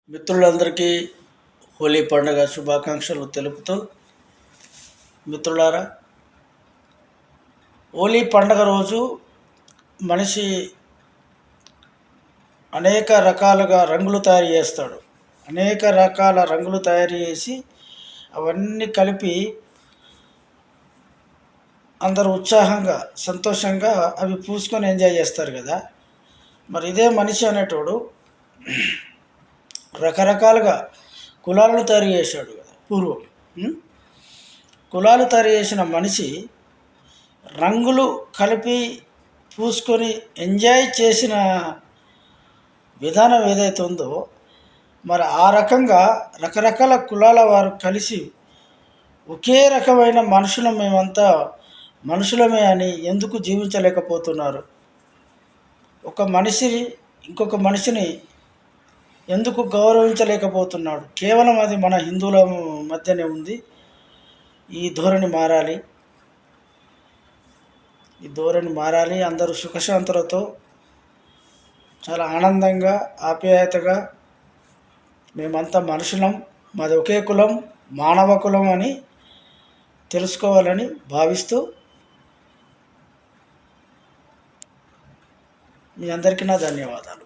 మిత్రులందరికీ హోలీ పండుగ శుభాకాంక్షలు తెలుపుతూ, మిత్రులారా, హోలీ పండుగ రోజు మనిషి అనేక రకాలుగా రంగులు తయారు చేస్తాడు. అనేక రకాల రంగులు తయారు చేసి అవన్నీ కలిపి అందరూ ఉత్సాహంగా సంతోషంగా అవి పూసుకొని ఎంజాయ్ చేస్తారు కదా. మరి ఇదే మనిషి అనేటోడు రకరకాలుగా కులాలను తయారు చేశాడు కదా పూర్వం. కులాలు తయారు చేసిన మనిషి రంగులు కలిపి పూసుకొని ఎంజాయ్ చేసిన విధానం ఏదైతే ఉందో, మరి ఆ రకంగా రకరకాల కులాల వారు కలిసి ఒకే రకమైన మనుషులం, మేమంతా మనుషులమే అని ఎందుకు జీవించలేకపోతున్నారు? ఒక మనిషి ఇంకొక మనిషిని ఎందుకు గౌరవించలేకపోతున్నాడు? కేవలం అది మన హిందువుల మధ్యనే ఉంది. ఈ ధోరణి మారాలి. ఈ ధోరణి మారాలి. అందరూ సుఖశాంతులతో చాలా ఆనందంగా ఆప్యాయతగా మేమంతా మనుషులం, మాది ఒకే కులం, మానవ కులం అని తెలుసుకోవాలని భావిస్తూ మీ అందరికీ నా ధన్యవాదాలు.